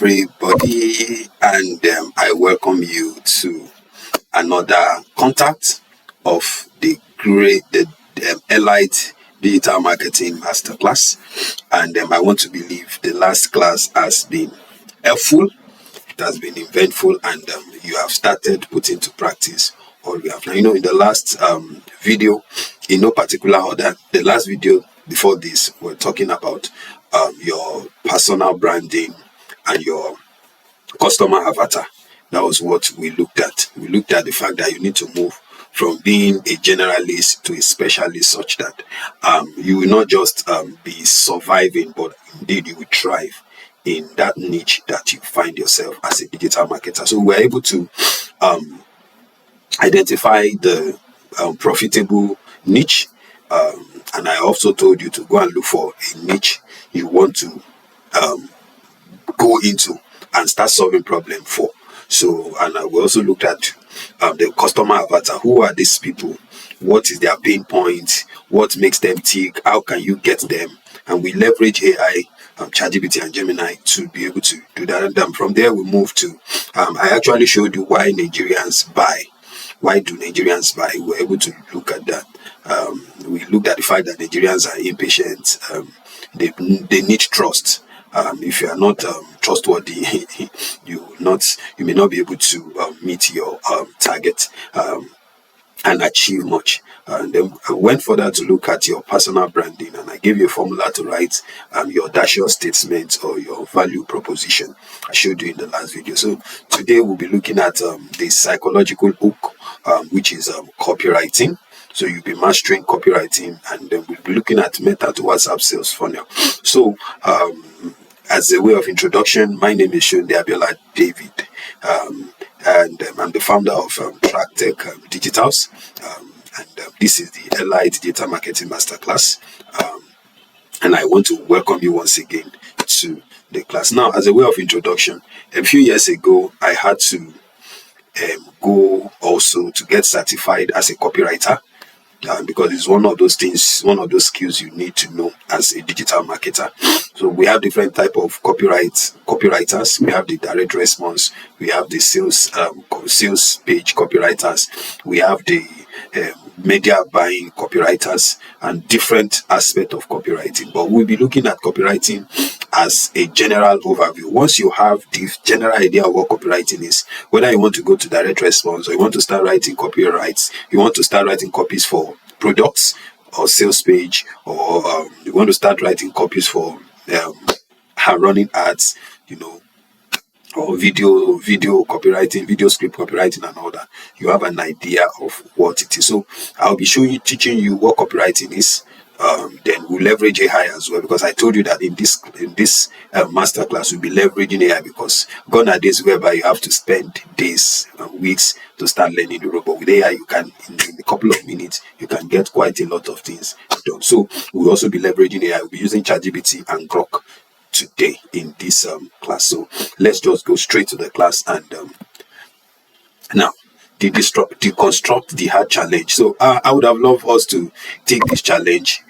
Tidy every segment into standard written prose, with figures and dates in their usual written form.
everybody, and I welcome you to another contact of the Elite Digital Marketing Masterclass. And I want to believe the last class has been helpful, it has been eventful, and you have started putting to practice all we have. Now, in the last video, in no particular order, the last video before this, we're talking about your personal branding and your customer avatar. That was what we looked at. We looked at the fact that you need to move from being a generalist to a specialist, such that you will not just be surviving, but indeed you will thrive in that niche that you find yourself as a digital marketer. So we're able to identify the profitable niche, and I also told you to go and look for a niche you want to go into and start solving problem for. So, and we also looked at the customer avatar. Who are these people? What is their pain point? What makes them tick? How can you get them? And we leverage AI, ChatGPT and Gemini to be able to do that. And from there we move to, I actually showed you why Nigerians buy. Why do Nigerians buy? We were able to look at that. We looked at the fact that Nigerians are impatient. They need trust. If you are not trustworthy, you may not be able to meet your target and achieve much. And then I went further to look at your personal branding, and I gave you a formula to write your audacious statement or your value proposition. I showed you in the last video. So today we'll be looking at the psychological hook, which is copywriting. So you'll be mastering copywriting, and then we'll be looking at meta to WhatsApp sales funnel. So as a way of introduction, my name is Shunde Abiola David, and I'm the founder of TrackTech Digitals, and this is the Elite Digital Marketing Masterclass, and I want to welcome you once again to the class. Now, as a way of introduction, a few years ago, I had to go also to get certified as a copywriter. Because it's one of those things, one of those skills you need to know as a digital marketer. So we have different type of copywriters. We have the direct response. We have the sales page copywriters. We have the media buying copywriters, and different aspect of copywriting. But we'll be looking at copywriting as a general overview. Once you have the general idea of what copywriting is, whether you want to go to direct response or you want to start writing copyrights, you want to start writing copies for products or sales page, or you want to start writing copies for running ads, or video copywriting, video script copywriting and all that, you have an idea of what it is. So I'll be teaching you what copywriting is. Then we'll leverage AI as well, because I told you that in this masterclass we'll be leveraging AI, because gone are days whereby you have to spend days and weeks to start learning the robot. With AI, you can in a couple of minutes you can get quite a lot of things done. So we'll also be leveraging AI. We'll be using ChatGPT and Grok today in this class. So let's just go straight to the class, and now deconstruct the hard challenge. So I would have loved us to take this challenge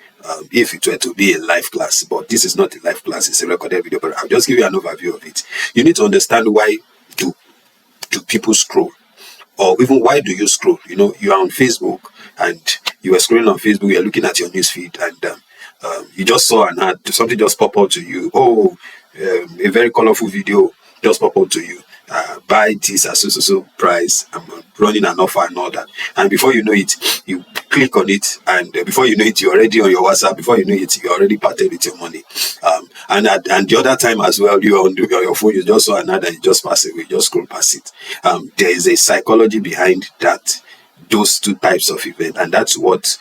if it were to be a live class, but this is not a live class, it's a recorded video. But I'll just give you an overview of it. You need to understand why do people scroll, or even why do you scroll. You are on Facebook and you are scrolling on Facebook, you're looking at your newsfeed, and you just saw an ad, something just pop up to you. A very colorful video just pop up to you. Buy this at so price, I'm running an offer and all that. And before you know it, you click on it, and before you know it, you're already on your WhatsApp. Before you know it, you're already parted with your money. And the other time as well, you're on your phone, you just saw an ad and you just pass away, just scroll past it. There is a psychology behind that, those two types of event, and that's what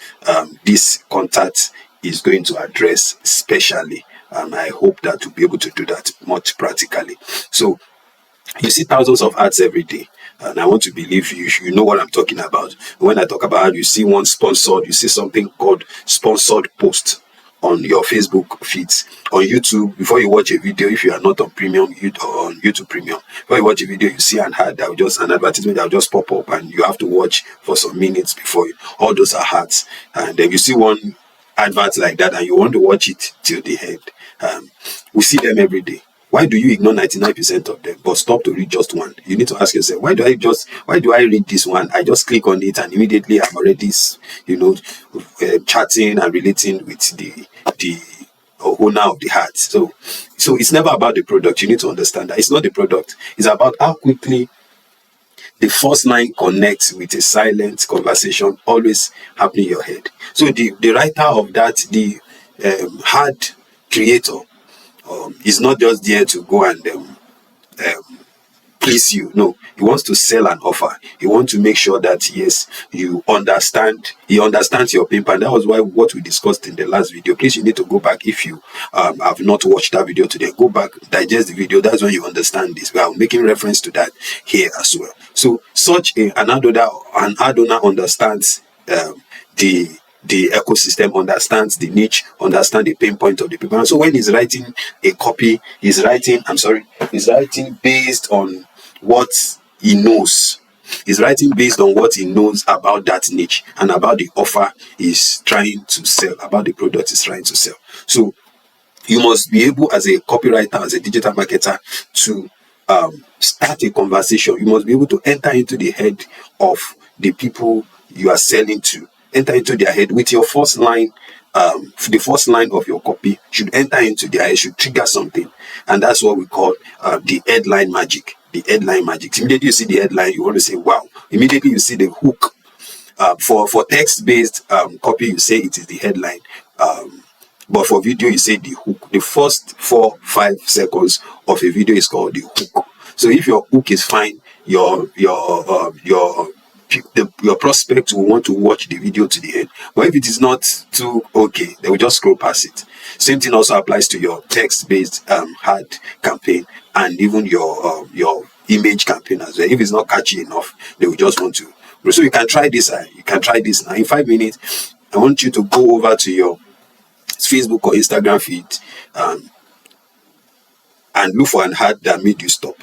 this contact is going to address especially. I hope that we'll be able to do that much practically. So you see thousands of ads every day, and I want to believe you know what I'm talking about. When I talk about ad, you see one sponsored, you see something called sponsored post on your Facebook feeds. On YouTube, before you watch a video, if you are not on premium, on YouTube premium, before you watch a video, you see an ad that will an advertisement that will just pop up, and you have to watch for some minutes before all those are ads. And then you see one advert like that, and you want to watch it till the end. We see them every day. Why do you ignore 99% of them but stop to read just one? You need to ask yourself, why do I read this one? I just click on it and immediately I'm already, chatting and relating with the owner of the heart. So it's never about the product. You need to understand that it's not the product. It's about how quickly the first line connects with a silent conversation always happening in your head. So the writer of that, the hard creator, is not just there to go and please you. No, he wants to sell an offer. He wants to make sure that yes, you understand. He understands your pain point. That was why what we discussed in the last video. Please, you need to go back if you have not watched that video today. Go back, digest the video. That's when you understand this. We are making reference to that here as well. So an ad owner understands the ecosystem, understands the niche, understands the pain point of the people. And so when he's writing a copy, he's writing based on what he knows. He's writing based on what he knows about that niche and about the offer he's trying to sell, about the product he's trying to sell. So you must be able, as a copywriter, as a digital marketer, to start a conversation. You must be able to enter into the head of the people you are selling to. Enter into their head with your first line. The first line of your copy should enter into their head, should trigger something. And that's what we call the headline magic. The headline magic. Immediately you see the headline, you want to say, wow. Immediately you see the hook. For text-based copy, you say it is the headline. But for video, you say the hook. The first 4-5 seconds of a video is called the hook. So if your hook is fine, your prospect will want to watch the video to the end. But if it is not too okay, they will just scroll past it. Same thing also applies to your text-based ad campaign and even your image campaign as well. If it's not catchy enough, they will just want to. So you can try this. You can try this now. In 5 minutes, I want you to go over to your Facebook or Instagram feed and look for an ad that made you stop.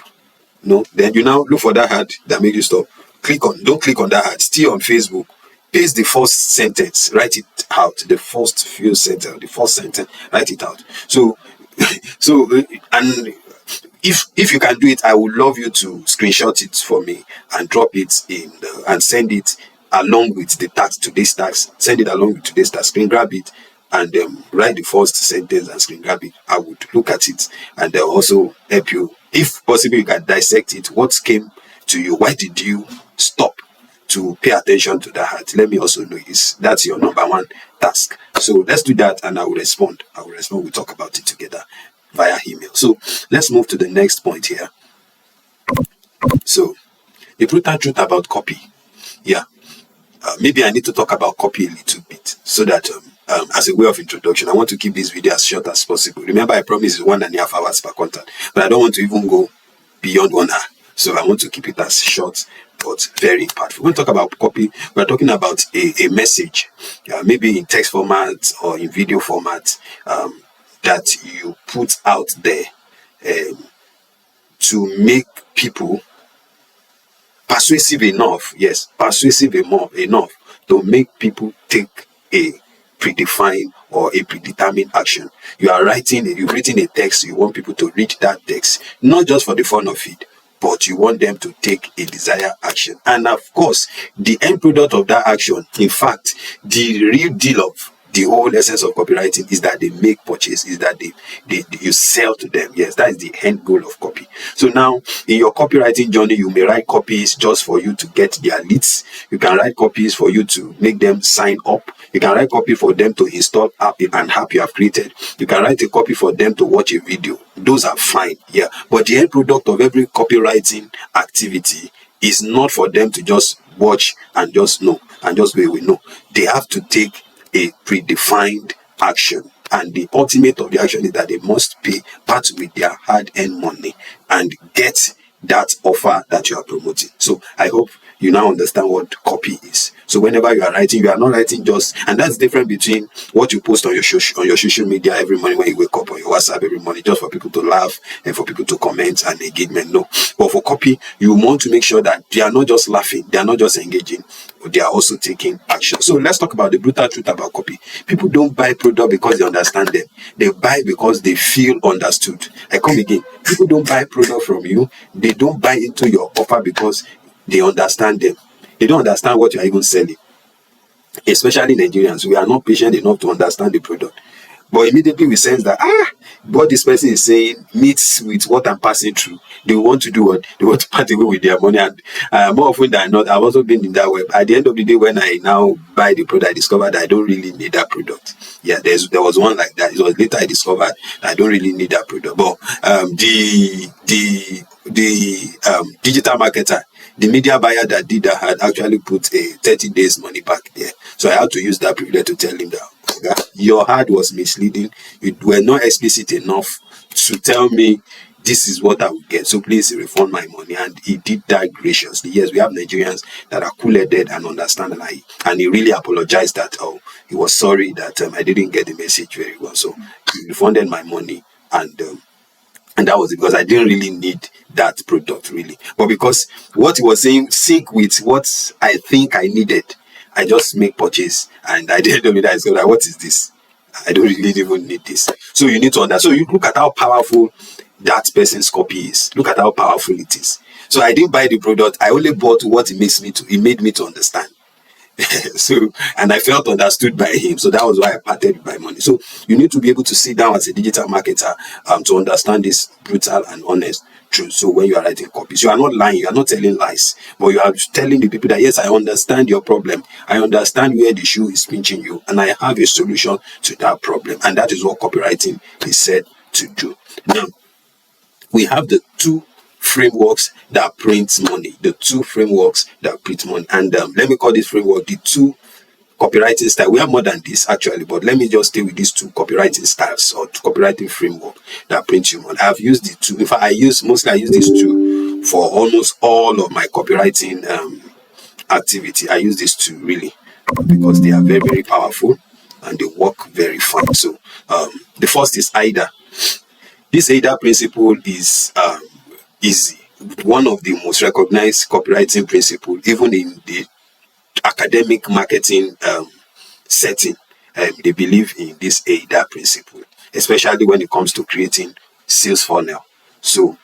No, then you now look for that ad that made you stop. Don't click on that ad. Still on Facebook, paste the first sentence, write it out. The first few sentences, the first sentence, write it out. So and if you can do it, I would love you to screenshot it for me and drop it and send it along with the task, today's task. Send it along with today's task. Screen grab it and write the first sentence and screen grab it. I would look at it and also help you. If possible, you can dissect it. What came to you? Why did you stop to pay attention to that? Let me also know that's your number one task. So let's do that and I will respond. We'll talk about it together via email. So let's move to the next point here. So the brutal truth about copy. Yeah. Maybe I need to talk about copy a little bit so that as a way of introduction, I want to keep this video as short as possible. Remember, I promised 1.5 hours per content, but I don't want to even go beyond 1 hour. So I want to keep it as short but very impactful. When we talk about copy, we're talking about a message, maybe in text format or in video format, that you put out there to make people persuasive enough to make people take a predefined or a predetermined action. You've written a text, you want people to read that text, not just for the fun of it, but you want them to take a desired action. And of course, the end product of that action, in fact, the real deal of the whole essence of copywriting is that they make purchase, is that you sell to them. Yes, that is the end goal of copy. So now, in your copywriting journey, you may write copies just for you to get their leads. You can write copies for you to make them sign up. You can write copy for them to install an app you have created. You can write a copy for them to watch a video. Those are fine, yeah. But the end product of every copywriting activity is not for them to just watch and just know and just go away. No, they have to take a predefined action, and the ultimate of the action is that they must pay part with their hard-earned money and get that offer that you are promoting. So I hope you now understand what copy is. So whenever you are writing, you are not writing just, and that's different between what you post on your social media every morning when you wake up, on your WhatsApp every morning, just for people to laugh and for people to comment and engagement. No, but for copy, you want to make sure that they are not just laughing, they are not just engaging, but they are also taking action. So let's talk about the brutal truth about copy. People don't buy product because they understand them. They buy because they feel understood. I come again. People don't buy product from you. They don't buy into your offer because they understand them. They don't understand what you are even selling. Especially Nigerians, we are not patient enough to understand the product. But immediately we sense that what this person is saying meets with what I'm passing through. They want to do what? They want to part away with their money. And more often than not, I've also been in that way. At the end of the day, when I now buy the product, I discovered that I don't really need that product. Yeah, there was one like that. It was later I discovered that I don't really need that product. But the digital marketer, the media buyer that did that, had actually put a 30 days money back there. So I had to use that privilege to tell him that your ad was misleading. You were not explicit enough to tell me this is what I would get. So please refund my money. And he did that graciously. Yes, we have Nigerians that are cool-headed and understand. And he really apologized that, he was sorry that I didn't get the message very well. So he refunded my money. And that was because I didn't really need that product, really. But because what he was saying sync with what I think I needed, I just make purchase. And I didn't know that. So like, what is this? I don't really even need this. So you need to understand. So you look at how powerful that person's copy is. Look at how powerful it is. So I didn't buy the product. I only bought what it made me to understand. So, and I felt understood by him. So that was why I parted with my money. So you need to be able to sit down as a digital marketer to understand this brutal and honest truth. So when you are writing copies, you are not lying, you are not telling lies, but you are telling the people that, yes, I understand your problem. I understand where the shoe is pinching you, and I have a solution to that problem. And that is what copywriting is said to do. Now, we have the two frameworks that print money. The two frameworks that print money. And let me call this framework the two copywriting style. We have more than this actually, but let me just stay with these two copywriting styles or copywriting framework that print you money. I've used the two. In fact, I use these two for almost all of my copywriting activity. I use these two really because they are very, very powerful and they work very fine. So the first is AIDA. This AIDA principle is one of the most recognized copywriting principles, even in the academic marketing setting. They believe in this AIDA principle, especially when it comes to creating sales funnel. So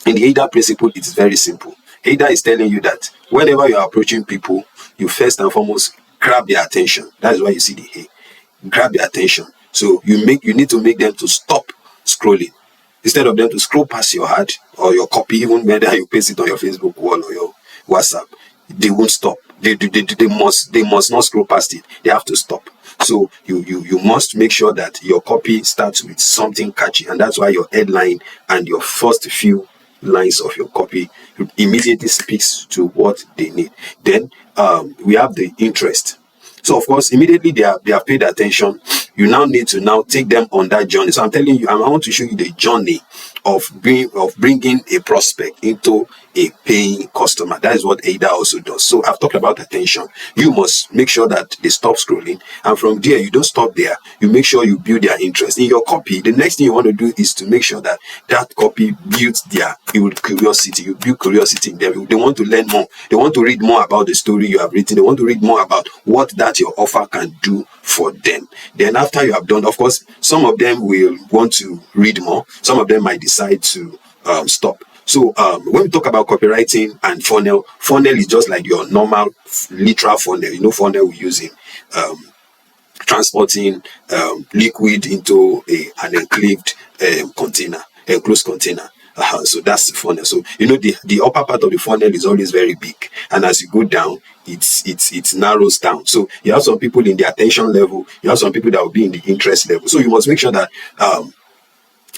in the AIDA principle, it is very simple. AIDA is telling you that whenever you are approaching people, you first and foremost grab their attention. That is why you see the A. Grab their attention. So you need to make them to stop scrolling. Instead of them to scroll past your ad or your copy, even whether you paste it on your Facebook wall or your WhatsApp, they won't stop. They must not scroll past it. They have to stop. So you must make sure that your copy starts with something catchy, and that's why your headline and your first few lines of your copy immediately speaks to what they need. Then we have the interest. So of course, immediately they have paid attention. You now need to now take them on that journey. So I'm telling you, I want to show you the journey of bringing a prospect into a paying customer. That is what AIDA also does. So I've talked about attention. You must make sure that they stop scrolling, and from there you don't stop there. You make sure you build their interest in your copy. The next thing you want to do is to make sure that copy builds their curiosity. You build curiosity in them. They want to learn more. They want to read more about the story you have written. They want to read more about what that your offer can do for them. Then after you have done, of course, some of them will want to read more. Some of them might decide to stop. So when we talk about copywriting and funnel is just like your normal literal funnel. You know, funnel we use in transporting liquid into an enclosed container. So that's the funnel. So you know the upper part of the funnel is always very big, and as you go down, it narrows down. So you have some people in the attention level, you have some people that will be in the interest level. So you must make sure that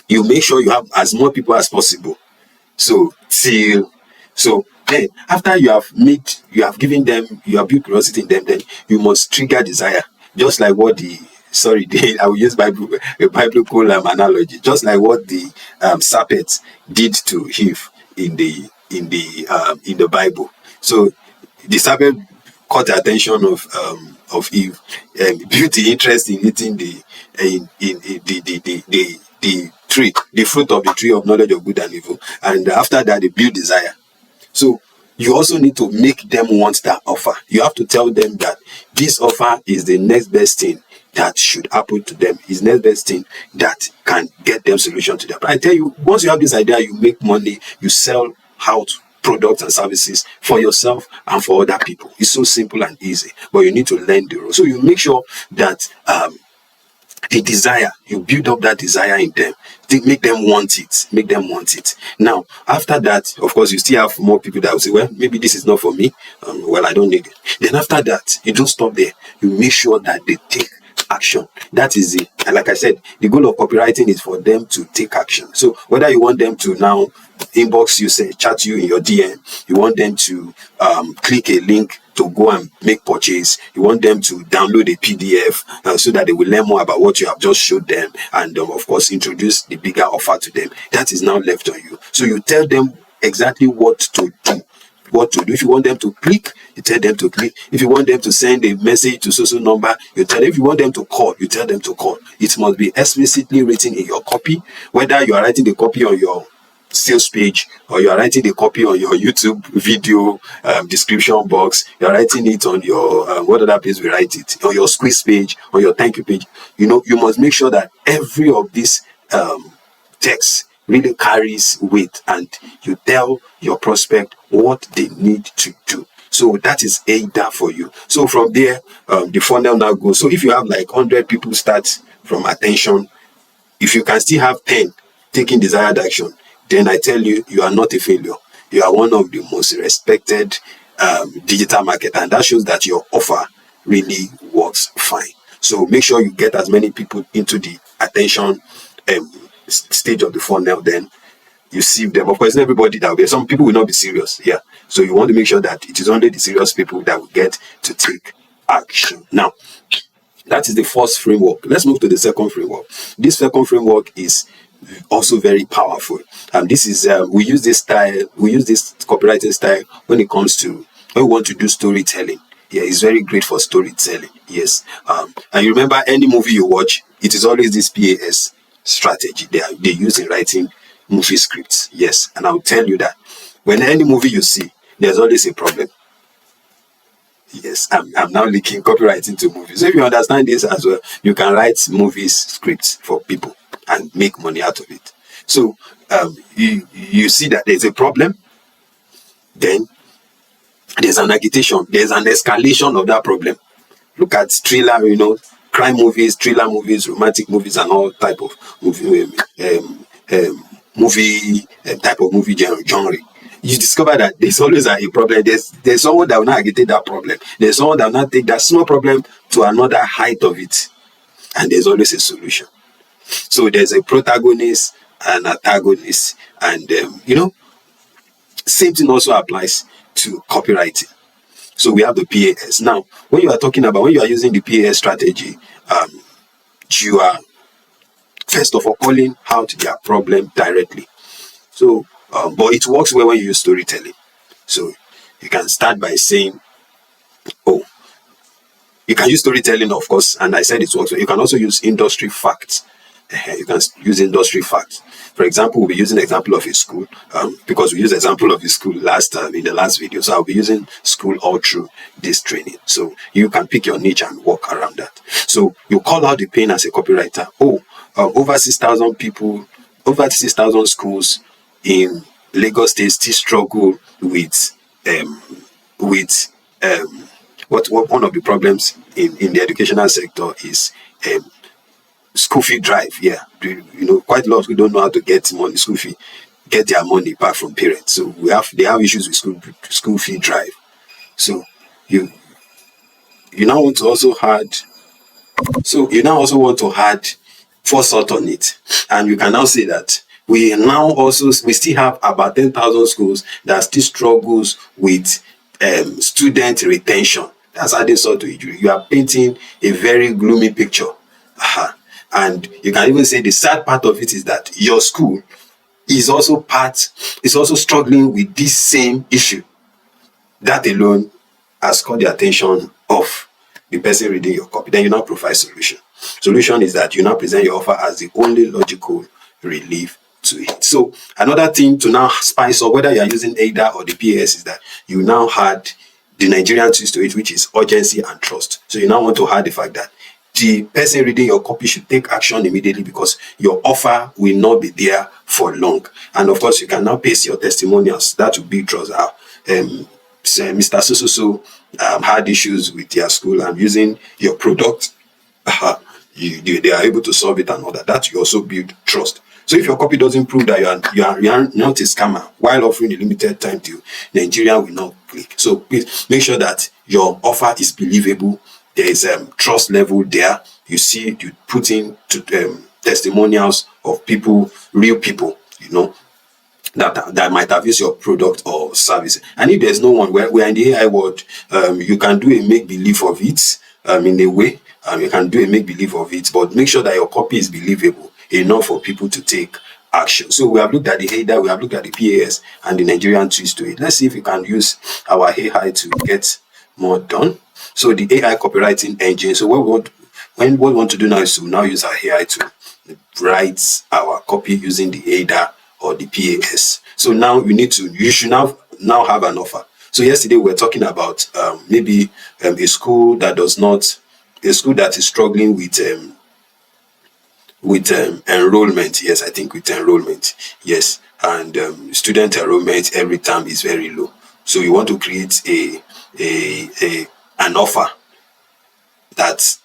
you make sure you have as more people as possible. So then after you have given them, you have built curiosity in them, then you must trigger desire. Just like what I will use a biblical analogy. Just like what the serpent did to Eve in the Bible. So the serpent caught the attention of Eve, built the interest in eating the tree, the fruit of the tree of knowledge of good and evil, and after that they built desire. So you also need to make them want that offer. You have to tell them that this offer is the next best thing that should happen to them, is next best thing that can get them solution to them. But I tell you, once you have this idea, you make money, you sell out products and services for yourself and for other people. It's so simple and easy, but you need to learn the rules. So you make sure that the desire, you build up that desire in them, make them want it. Now after that, of course, you still have more people that will say, well, maybe this is not for me, well, I don't need it. Then after that, you don't stop there. You make sure that they take action. That is it. And like I said, the goal of copywriting is for them to take action. So whether you want them to now inbox you, say chat you in your DM, you want them to click a link to go and make purchase, you want them to download a PDF so that they will learn more about what you have just showed them, and of course introduce the bigger offer to them. That is now left on you. So you tell them exactly what to do. If you want them to click, you tell them to click. If you want them to send a message to social number, you tell them. If you want them to call, you tell them to call. It must be explicitly written in your copy, whether you are writing the copy on your sales page or you are writing the copy on your YouTube video description box, you are writing it on your what other place we write it, on your squeeze page, on your thank you page. You know, you must make sure that every of these text really carries weight, and you tell your prospect what they need to do. So that is AIDA for you. So from there, the funnel now goes. So if you have like 100 people start from attention, if you can still have 10 taking desired action, then I tell you, you are not a failure. You are one of the most respected digital marketers, and that shows that your offer really works fine. So make sure you get as many people into the attention stage of the funnel, then you sieve them. Of course, not everybody that way. Some people will not be serious. Yeah. So you want to make sure that it is only the serious people that will get to take action. Now, that is the first framework. Let's move to the second framework. This second framework is also very powerful. And this is we use this copywriting style when it comes to when we want to do storytelling. Yeah, it's very great for storytelling. Yes. And you remember any movie you watch, it is always this PAS strategy they use in writing movie scripts. Yes. And I'll tell you that when any movie you see, there's always a problem. Yes, I'm now linking copywriting to movies. So if you understand this as well, you can write movies scripts for people and make money out of it. So you see that there's a problem, then there's an agitation, there's an escalation of that problem. Look at thriller, crime movies, thriller movies, romantic movies, and all type of movie type of movie genre. You discover that there's always a problem. There's someone that will not agitate that problem. There's someone that will not take that small problem to another height of it. And there's always a solution. So there's a protagonist and antagonist. And, same thing also applies to copywriting. So we have the PAS. Now, when you are using the PAS strategy, you are, first of all, calling out their problem directly. So, but it works well when you use storytelling. So you can start by saying, you can use storytelling, of course, and I said it works. You can also use industry facts. You can use industry facts. For example, we'll be using an example of a school because we used an example of a school in the last video. So I'll be using school all through this training. So you can pick your niche and work around that. So you call out the pain as a copywriter. Over 6,000 people, over 6,000 schools in Lagos State still struggle with what one of the problems in the educational sector is school fee drive. Yeah, quite a lot of people don't know how to get money, school fee, get their money back from parents. So they have issues with school fee drive. So you now want to also want to add forethought on it, and you can now say that we still have about 10,000 schools that still struggles with student retention. That's adding salt to it. You are painting a very gloomy picture. And you can even say the sad part of it is that your school is also struggling with this same issue. That alone has caught the attention of the person reading your copy, then you now provide solution. Solution is that you now present your offer as the only logical relief to it. So another thing to now spice up, whether you are using AIDA or the PAS, is that you now had the Nigerian twist to it, which is urgency and trust. So you now want to add the fact that the person reading your copy should take action immediately, because your offer will not be there for long. And of course, you can now paste your testimonials. That will be trust. Mr. So had issues with their school, and using your product, they are able to solve it and all that. That you also build trust. So if your copy doesn't prove that you are not a scammer while offering a limited time deal, Nigeria will not click. So please make sure that your offer is believable. There is trust level there. You put in testimonials of people, real people, that might have used your product or service. And if there's no one, we're in the AI world, you can do a make-believe of it in a way. You can do a make-believe of it, but make sure that your copy is believable enough for people to take action. So we have looked at the AIDA, we have looked at the PAS and the Nigerian twist to it. Let's see if we can use our AI to get more done. So the AI copywriting engine. So what we want to do now is to now use our AI to write our copy using the AIDA or the PAS. So now you should now have an offer. So yesterday we were talking about maybe a school that is struggling with enrollment. Yes, I think with enrollment. Yes, and student enrollment every term is very low. So you want to create an offer that's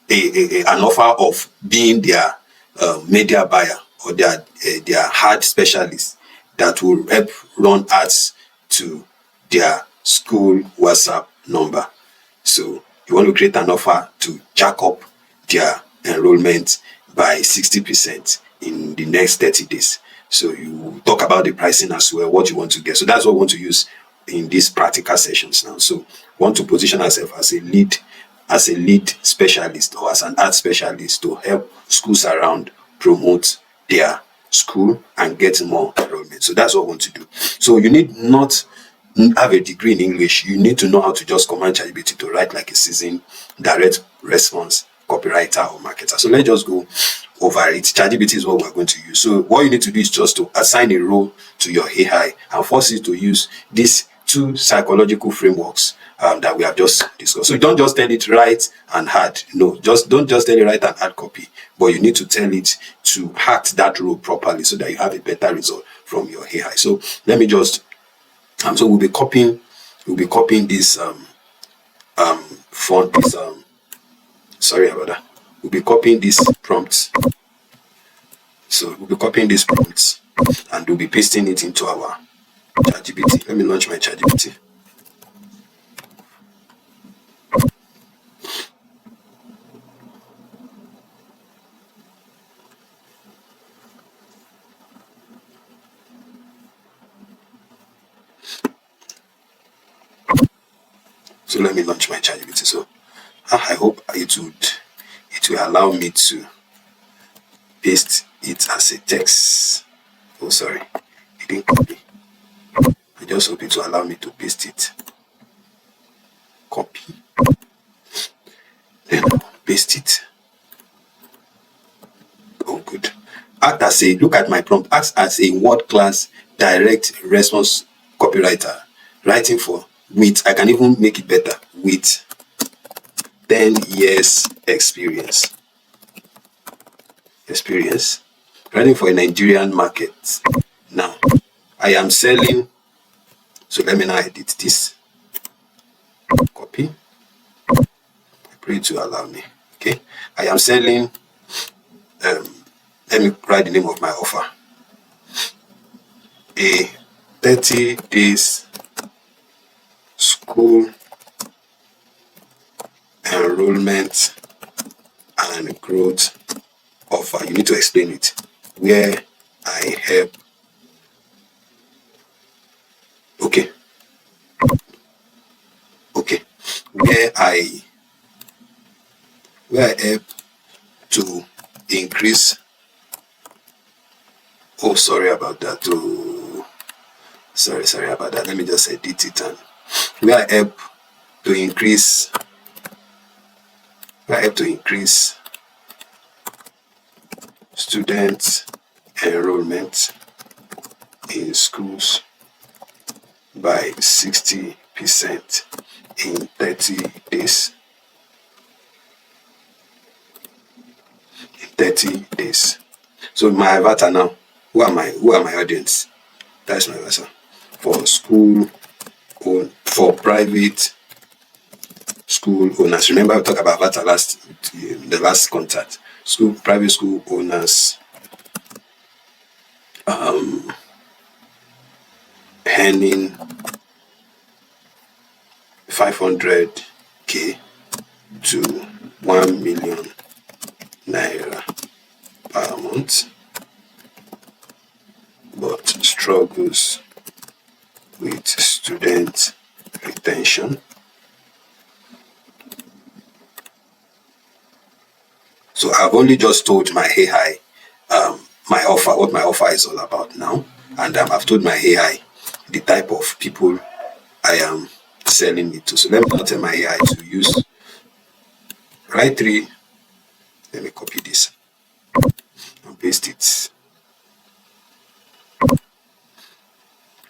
an offer of being their media buyer or their ad specialist that will help run ads to their school WhatsApp number. So you want to create an offer to jack up their enrollment by 60% in the next 30 days. So you talk about the pricing as well, what you want to get. So that's what we want to use in these practical sessions now. So we want to position ourselves as a lead specialist or as an ad specialist to help schools around promote their school and get more enrollment. So that's what we want to do. So you need not have a degree in English. You need to know how to just command ChatGPT to write like a seasoned direct response copywriter or marketer. So let's just go over it. ChatGPT is what we're going to use. So what you need to do is just to assign a role to your AI and force it to use these two psychological frameworks that we have just discussed. So don't just tell it write and add. No, don't just tell it write and add copy, but you need to tell it to act that role properly so that you have a better result from your AI. So let me just so we'll be copying this font, this sorry about that. We'll be copying this prompts. So we'll be copying these prompts and we'll be pasting it into our ChatGPT. Let me launch my ChatGPT. So let me launch my ChatGPT. So I hope it will allow me to paste it as a text. Oh, sorry, it didn't copy. I just hope it will allow me to paste it. Copy. Then paste it. Oh, good. Look at my prompt. Act as a world-class direct response copywriter. Writing I can even make it better, with 10 years experience. Writing for a Nigerian market. Now, I am selling. So let me now edit this. Copy. I pray to allow me. Okay. I am selling. Let me write the name of my offer. A 30 days school enrollment and growth offer. You need to explain it. Where I help. Okay. Where I help to increase. Oh, sorry about that. Oh, sorry about that. Let me just edit it and where I help to increase student enrollment in schools by 60% in 30 days. 30 days. So my avatar now, who are my audience? That's my avatar. For school own, for private school owners. Remember, we talked about avatar the last contact. Private school owners earning 500k to 1 million naira per month, but struggles with student retention. So I've only just told my AI what my offer is all about now, and I've told my AI the type of people I am selling it to. So let me now tell my AI to use write 3. Let me copy this and paste it.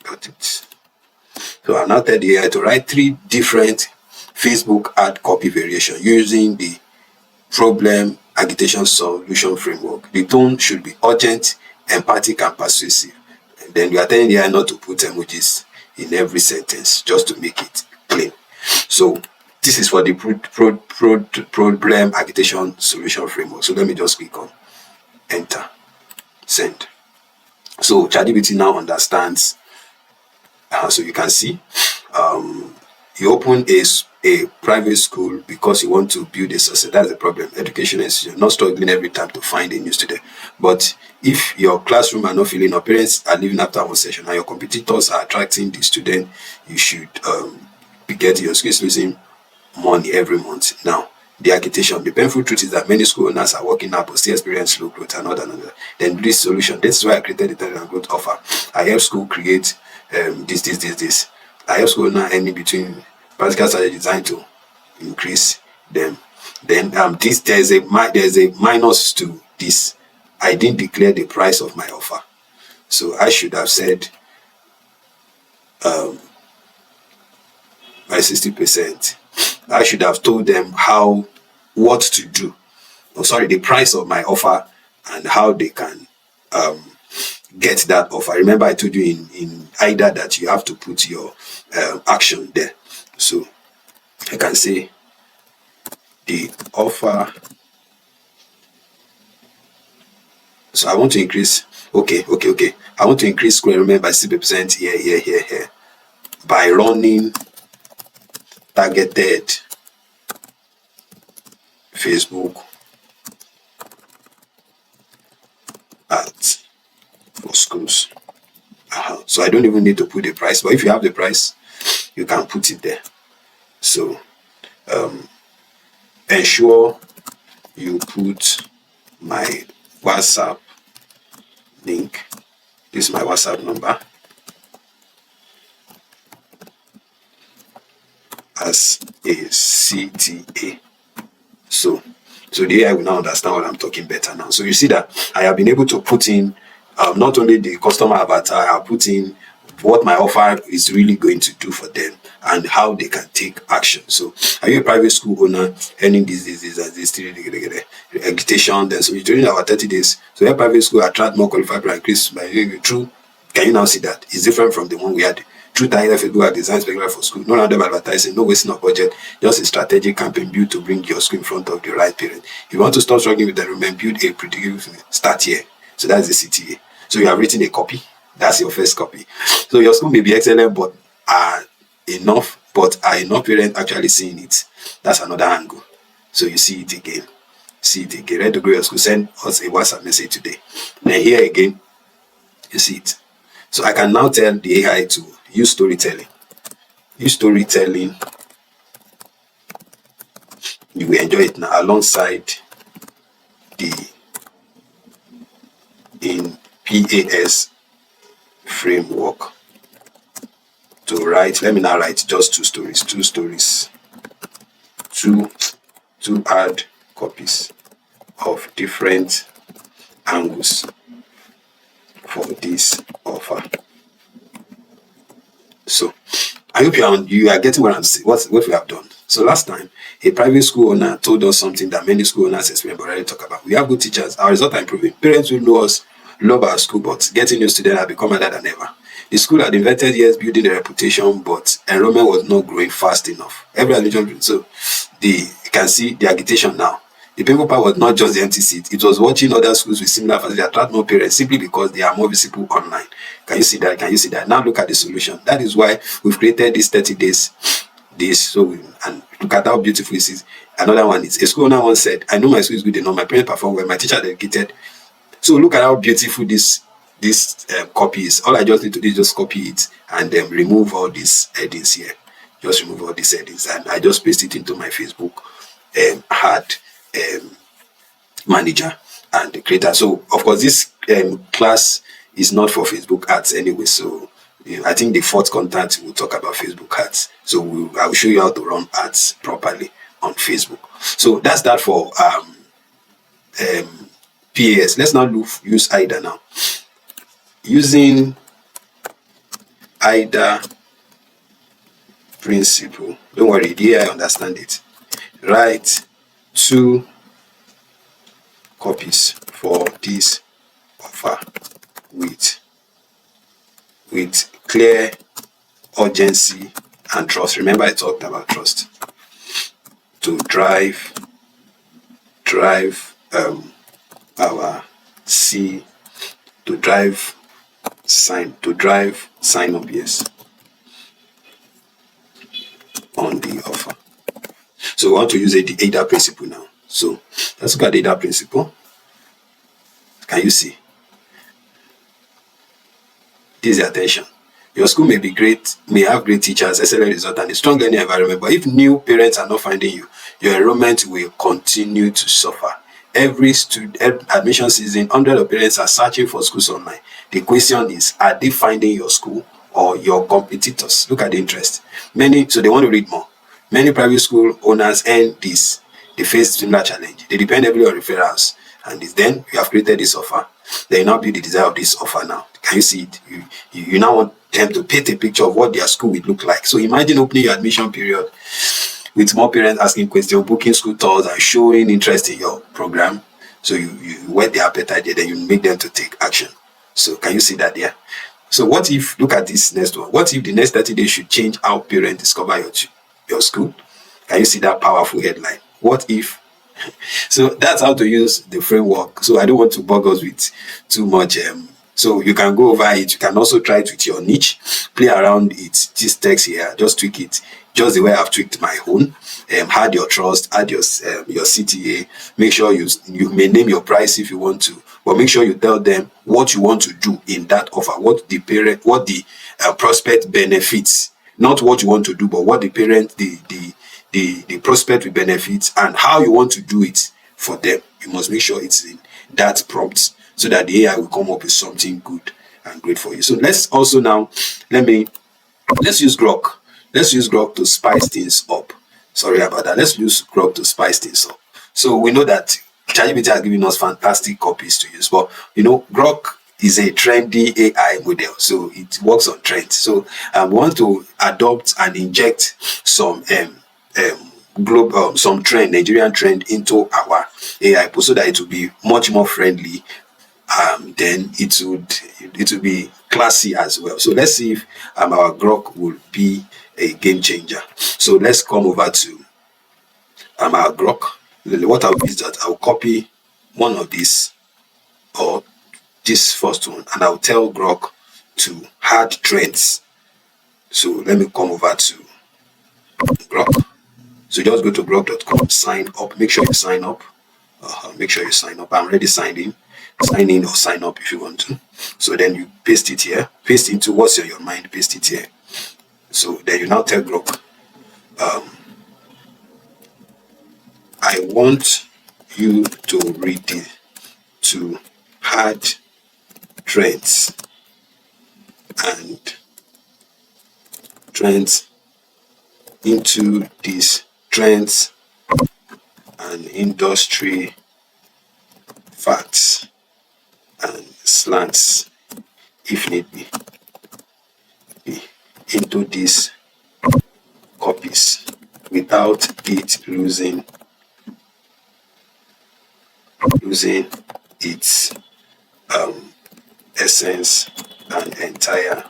Got it. So I'll now tell the AI to write 3 different Facebook ad copy variation using the problem agitation solution framework. The tone should be urgent, empathic, and persuasive. And then we are telling the AI not to put emojis in every sentence, just to make it plain. So this is for the problem agitation solution framework. So let me just click on enter, send. So ChatGPT now understands. So you can see, you open a private school because you want to build a success. That's the problem. Education is, you're not struggling every time to find a new student. But if your classroom are not filling up, parents are leaving after one session, and your competitors are attracting the student, you should be getting your schools losing money every month. Now, the agitation, the painful truth is that many school owners are working up but still experience slow growth and another. Then this solution, this is why I created the talent and growth offer. I help school create this. I help school now any between practical strategy designed to increase them. Then there's a minus to this. I didn't declare the price of my offer, so I should have said by 60%. I should have told them what to do. The price of my offer and how they can get that offer. Remember, I told you in AIDA that you have to put your action there. So I can say the offer. So I want to increase. Okay. I want to increase school enrollment by 60% here by running targeted Facebook ads for schools. So I don't even need to put the price, but if you have the price, you can put it there. So ensure you put my WhatsApp link. This is my WhatsApp number as a CTA. So the AI will now understand what I'm talking better now. So you see that I have been able to put in not only the customer avatar, I have put in what my offer is really going to do for them and how they can take action. So are you a private school owner earning this agitation? Then so during our 30 days, so your private school attract more qualified and increase by true. Can you now see that it's different from the one we had? True targeted Facebook are designed specifically for school. No random advertising, no wasting of budget, just a strategic campaign built to bring your school in front of the right parent. If you want to stop struggling with the enrollment, build a predictive start here. So that's the CTA. So you have written a copy. That's your first copy. So your school may be excellent, but are enough parents actually seeing it? That's another angle. So you see it again. Ready to grow your school, send us a WhatsApp message today. Then here again, you see it. So I can now tell the AI to use storytelling. You will enjoy it now alongside the in PAS framework to write. Let me now write just two stories. two hard copies of different angles for this offer. So I hope you are getting what I'm saying, what we have done. So last time, a private school owner told us something that many school owners experience but already talk about. We have good teachers. Our results are improving. Parents will know us, love our school, but getting new students have become harder than ever. The school had invested years building a reputation, but enrollment was not growing fast enough. Every admission, so you can see the agitation now. The painful part was not just the empty seat, it was watching other schools with similar facilities attract more parents simply because they are more visible online. Can you see that? Can you see that? Now look at the solution. That is why we've created these 30 days. And look at how beautiful it is. Another one is a school owner once said, I know my school is good enough, my parents perform well, my teacher dedicated. So look at how beautiful this copy is. All I just need to do is just copy it and then remove all these headings here. Just remove all these headings and I just paste it into my Facebook ad manager and the creator. So of course this class is not for Facebook ads anyway. So I think the fourth content will talk about Facebook ads. So I will show you how to run ads properly on Facebook. So that's that for PAS. Let's now use AIDA now. Using AIDA principle. Don't worry, here I understand it. Write 2 copies for this offer with clear urgency and trust. Remember I talked about trust to drive our C to drive sign up, yes, on the offer. So we want to use the AIDA principle now. So let's look at the AIDA principle. Can you see? This is attention. Your school may be great, may have great teachers, excellent result, and a strong learning environment, but if new parents are not finding you, your enrollment will continue to suffer. Every admission season, hundreds of parents are searching for schools online. The question is, are they finding your school or your competitors? Look at the interest. So they want to read more. Many private school owners earn this. They face similar challenge. They depend heavily on referrals. And then you have created this offer. Then you now build the desire of this offer now. Can you see it? You now want them to paint a picture of what their school will look like. So imagine opening your admission period with more parents asking questions, booking school tours, and showing interest in your program. So you whet their appetite there, then you make them to take action. So can you see that there? So what if, look at this next one. What if the next 30 days should change how parents discover your school? Can you see that powerful headline? What if? So that's how to use the framework. So I don't want to bug us with too much. So you can go over it. You can also try it with your niche, play around it. This text here, just tweak it, just the way I've tweaked my own. Add your trust, add your CTA. Make sure you may name your price if you want to, but make sure you tell them what you want to do in that offer, what the prospect benefits, not what you want to do, but what the parent, the prospect will benefit and how you want to do it for them. You must make sure it's in that prompt so that the AI will come up with something good and great for you. So let's also now, let's use Grok. Let's use Grok to spice things up. Sorry about that. Let's use Grok to spice things up. So we know that ChatGPT has given us fantastic copies to use, but Grok is a trendy AI model, so it works on trends. So we want to adopt and inject some some Nigerian trend into our AI so that it will be much more friendly. Then it would be classy as well. So let's see if our Grok will be a game changer. So let's come over to our Grok. What I'll do is that I'll copy one of these or this first one, and I'll tell Grok to add trends. So let me come over to Grok. So just go to grok.com, sign up. Make sure you sign up. Make sure you sign up. I'm already signed in. Sign in or sign up if you want to. So then you paste it here. Paste into what's on your mind. Paste it here. So then you now tell Grok, I want you to read it, to add trends and trends into this trends and industry facts and slants, if need be, into these copies without it losing its essence and entire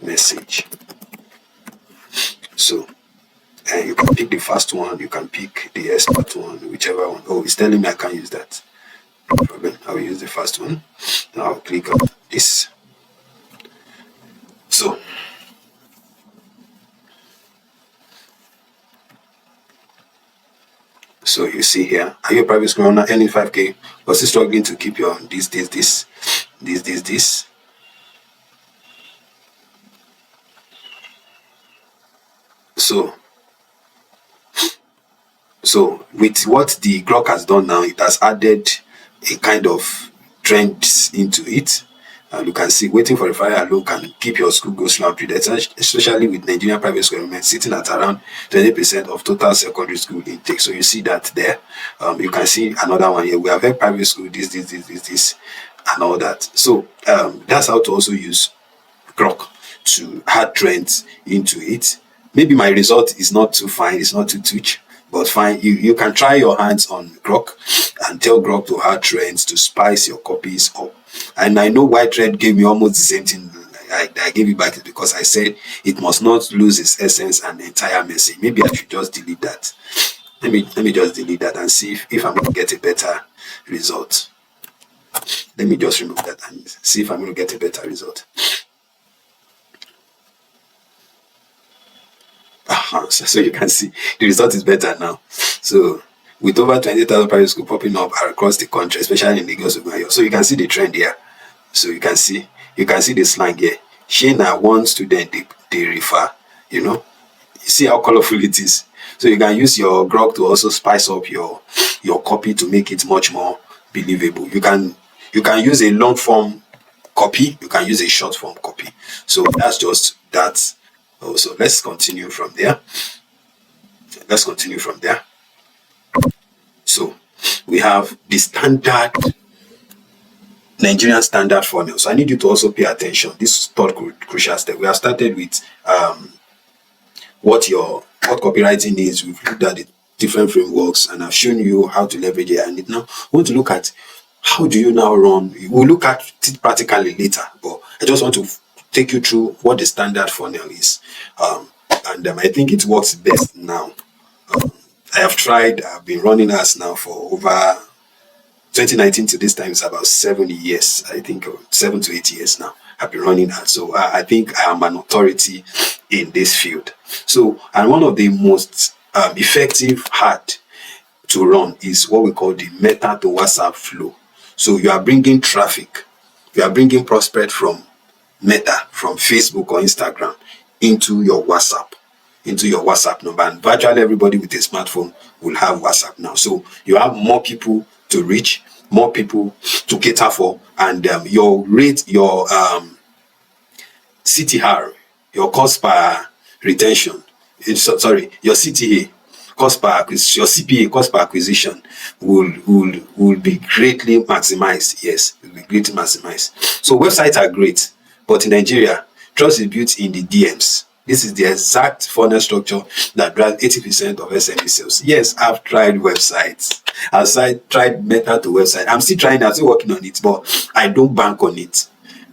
message. So, and you can pick the first one, you can pick the expert one, whichever one. Oh, it's telling me I can't use that. No problem. I will use the first one. Now I'll click on this. So you see here, are you a private school owner earning 5K, but still struggling to keep your this? So with what the Grok has done now, it has added a kind of trend into it. And you can see waiting for a fire alone can keep your school go slow and predicted, especially with Nigerian private school enrollment sitting at around 20% of total secondary school intake. So you see that there. You can see another one here. We have a private school, this, and all that. So that's how to also use Grok to add trends into it. Maybe my result is not too fine, it's not too touch, but fine. You can try your hands on Grok and tell Grok to add trends to spice your copies up. And I know why Trend gave me almost the same thing I gave it back, is because I said it must not lose its essence and entire message. Maybe I should just delete that. Let me just delete that and see if I'm going to get a better result. Let me just remove that and see if I'm going to get a better result. So you can see the result is better now. So with over 20,000 private schools popping up across the country, especially in Lagos, so you can see the trend here. So you can see the slang here. Shana, one student they refer, you see how colorful it is. So you can use your Grok to also spice up your copy to make it much more believable. You can use a long form copy, you can use a short form copy. So that's just that. So let's continue from there. So we have the standard Nigerian standard funnel. So I need you to also pay attention. This third crucial step. We have started with what copywriting is. We've looked at the different frameworks and I've shown you how to leverage it. And now we want to look at how do you now run. We'll look at it practically later, but I just want to take you through what the standard funnel is. And I think it works best now. I've been running ads now for over 2019 to this time is about 7 years. I think 7 to 8 years now I've been running ads. So I think I am an authority in this field. So, and one of the most effective ad to run is what we call the Meta to WhatsApp flow. So you are bringing traffic, you are bringing prospect from Meta, from Facebook or Instagram into your WhatsApp number. And virtually everybody with a smartphone will have WhatsApp now. So you have more people to reach, more people to cater for, and your rate, your CTR, your cost per retention, your CTA, cost per acquisition, your CPA, cost per acquisition, will be greatly maximized. Yes, will be greatly maximized. So websites are great, but in Nigeria, trust is built in the DMs. This is the exact funnel structure that drives 80% of SME sales. Yes, I've tried websites. I've tried Meta to website. I'm still trying, I'm still working on it, but I don't bank on it.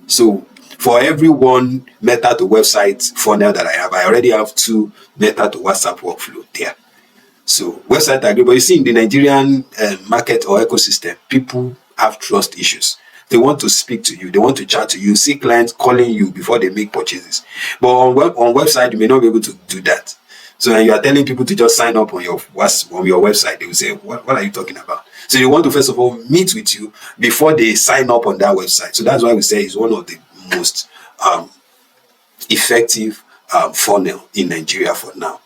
So for every one Meta to website funnel that I have, I already have 2 Meta to WhatsApp workflow there. So website are great, but you see in the Nigerian market or ecosystem, people have trust issues. They want to speak to you. They want to chat to you. See clients calling you before they make purchases. But on website, you may not be able to do that. So when you are telling people to just sign up on your website, they will say, what are you talking about? So they want to first of all meet with you before they sign up on that website. So that's why we say it's one of the most effective funnel in Nigeria for now.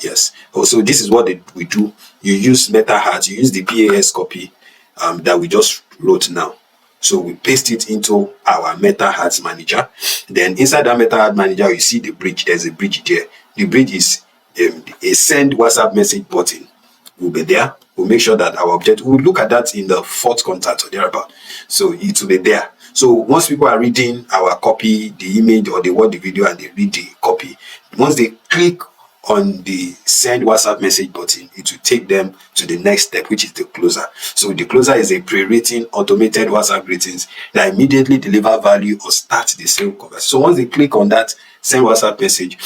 Yes. Also, this is what we do. You use Meta ads. You use the PAS copy that we just wrote now. So we paste it into our Meta Ads Manager. Then inside that Meta Ad Manager, you see the bridge. There's a bridge there. The bridge is a send WhatsApp message button will be there. we'll make sure that our objective, we'll look at that in the fourth contact or thereabout. So it will be there. So once people are reading our copy, the image, or they watch the video and they read the copy, once they click on the send WhatsApp message button, it will take them to the next step, which is the closer. So the closer is a pre-written automated WhatsApp greetings that immediately deliver value or start the sale conversation. So once they click on that send WhatsApp message,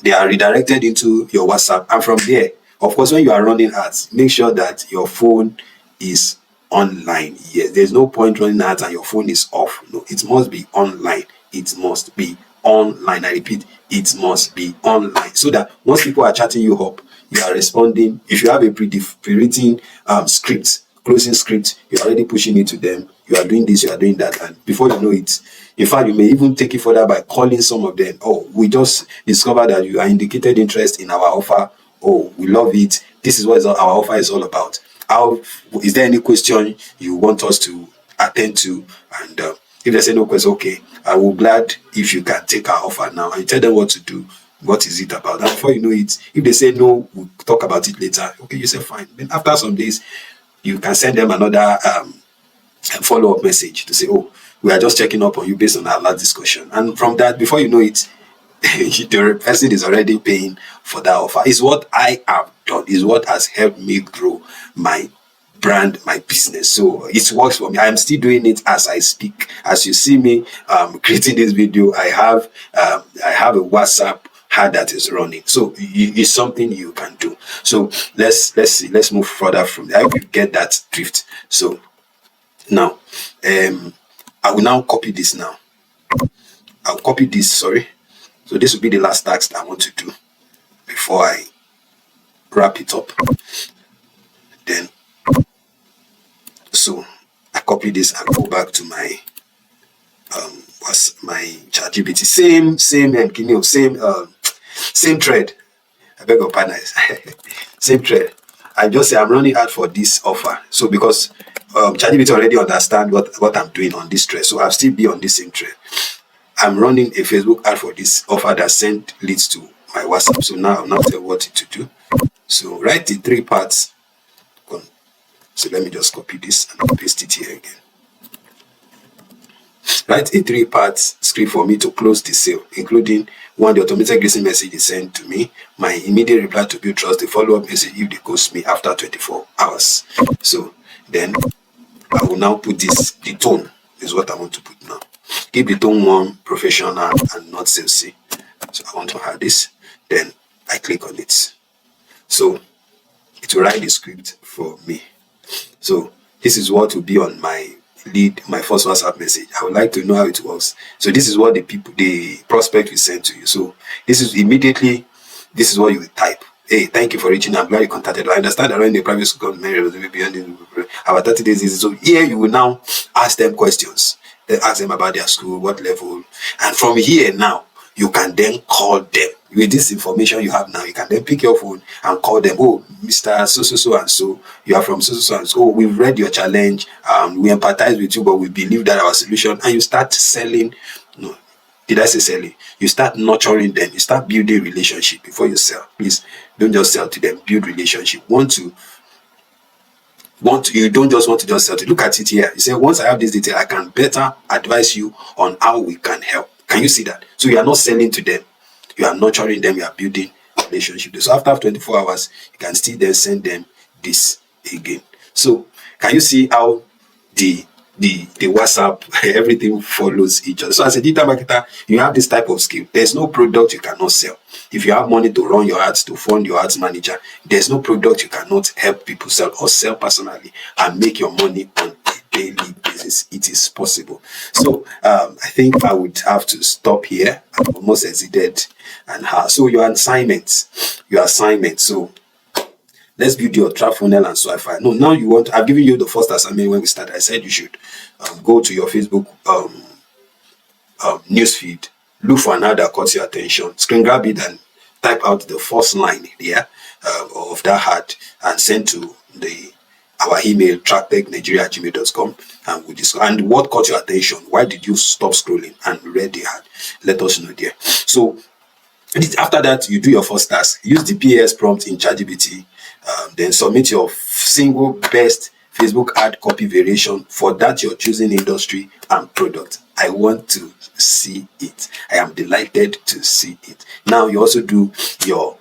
they are redirected into your WhatsApp, and from there, of course, when you are running ads, make sure that your phone is online. Yes, there's no point running ads and your phone is off. No, it must be online. It must be online. I repeat, it must be online, so that once people are chatting you up, you are responding. If you have a pre-written script, closing script, you're already pushing it to them. You are doing this, you are doing that, and before you know it, in fact, you may even take it further by calling some of them. Oh, we just discovered that you are indicated interest in our offer. Oh, we love it. This is what our offer is all about. How is there any question you want us to attend to? And if they say no question, okay, I will be glad if you can take our offer now, and you tell them what to do. What is it about? And before you know it, if they say no, we'll talk about it later. Okay, you say fine. Then after some days, you can send them another follow-up message to say, oh, we are just checking up on you based on our last discussion. And from that, before you know it, the person is already paying for that offer. It's what I have done, is what has helped me grow my brand, my business. So it works for me. I am still doing it as I speak. As you see me creating this video, I have a WhatsApp ad that is running. So it's something you can do. So let's move further from there. I hope you get that drift. So now I will now copy this now. I'll copy this, sorry. So this will be the last task I want to do before I wrap it up. Then, so I copy this and go back to my ChatGPT. Same thread. I beg your pardon. Same thread. I just say I'm running ad for this offer. So because ChatGPT already understand what I'm doing on this thread, so I'll still be on this same thread. I'm running a Facebook ad for this offer that sent leads to my WhatsApp. So now I'll now tell what to do. So write the 3 parts. So let me just copy this and paste it here again. Write a 3-part script for me to close the sale, including 1, the automated greeting message is sent to me, my immediate reply to build trust, the follow-up message if they ghost me after 24 hours. So then I will now put this, the tone is what I want to put now. Keep the tone warm, professional, and not salesy. So I want to add this. Then I click on it. So it will write the script for me. So this is what will be on my lead, my first WhatsApp message. I would like to know how it works. So this is what the prospect will send to you. So this is immediately, this is what you will type. Hey, thank you for reaching. I'm glad you contacted. I understand that when the private school beyond our 30 days. So here you will now ask them questions. Then ask them about their school, what level. And from here now, you can then call them. With this information you have now, you can then pick your phone and call them. Oh, Mr. So and so, you are from so and so. Oh, we've read your challenge. We empathize with you, but we believe that our solution. And you start selling. No, did I say selling? You start nurturing them. You start building relationship before you sell. Please don't just sell to them. Build relationship. You don't just want to just sell to. Look at it here. You say, once I have this detail, I can better advise you on how we can help. Can you see that? So you are not selling to them. You are nurturing them. You are building relationship. So after 24 hours, you can still then send them this again. So can you see how the WhatsApp, everything follows each other? So as a digital marketer, you have this type of skill. There's no product you cannot sell. If you have money to run your ads, to fund your ads manager, there's no product you cannot help people sell or sell personally and make your money on a daily basis. It is possible. So I think I would have to stop here. I've almost exceeded an hour. So your assignment. So let's build your trap funnel and so far. No, now you want. I've given you the first assignment when we started. I said you should go to your Facebook newsfeed, look for an ad that caught your attention, screen grab it and type out the first line there of that ad and send to our email tracktechnigeria@gmail.com, and we discuss. And what caught your attention? Why did you stop scrolling and read the ad? Let us know there. So after that, you do your first task. Use the PAS prompt in ChatGPT. Then submit your single best Facebook ad copy variation for that your choosing industry and product. I want to see it. I am delighted to see it. Now you also do your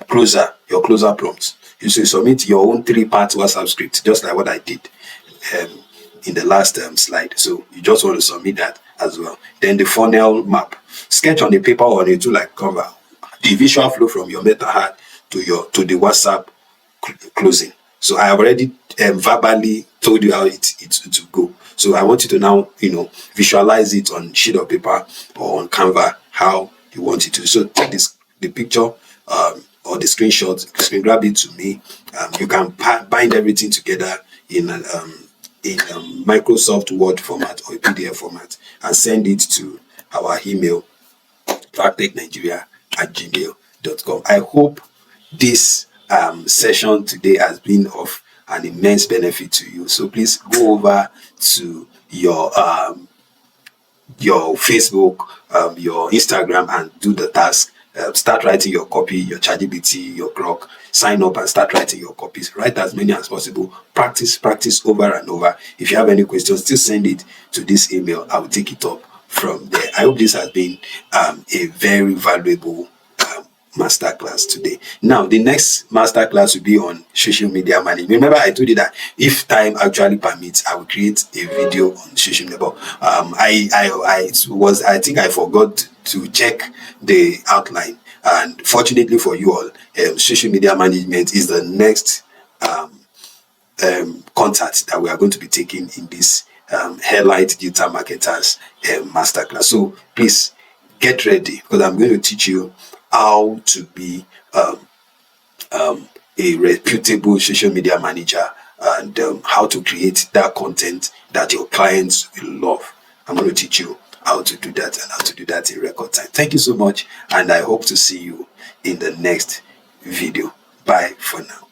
closer prompts. You should submit your own 3-part WhatsApp script, just like what I did in the last slide. So you just want to submit that as well. Then the funnel map. Sketch on a paper or on a tool like Canva the visual flow from your meta ad to the WhatsApp closing. So I have already verbally told you how it to go. So I want you to now, visualize it on sheet of paper or on Canva how you want it to. So take the picture or the screenshot, screen grab it to me. You can bind everything together in Microsoft Word format or a PDF format and send it to our email, tracktechnigeria@gmail.com. I hope this session today has been of an immense benefit to you. So please go over to your Facebook, your Instagram, and do the task. Start writing your copy, your ChatGPT, your Grok. Sign up and start writing your copies. Write as many as possible. Practice over and over. If you have any questions, still send it to this email. I will take it up from there. I hope this has been a very valuable masterclass today. Now, the next masterclass will be on social media management. Remember, I told you that if time actually permits, I will create a video on social media. But I think I forgot to check the outline, and fortunately for you all, social media management is the next contact that we are going to be taking in this Highlight Digital Marketers masterclass. So please get ready, because I'm going to teach you how to be a reputable social media manager, and how to create that content that your clients will love. I'm going to teach you how to do that and how to do that in record time. Thank you so much, and I hope to see you in the next video. Bye for now.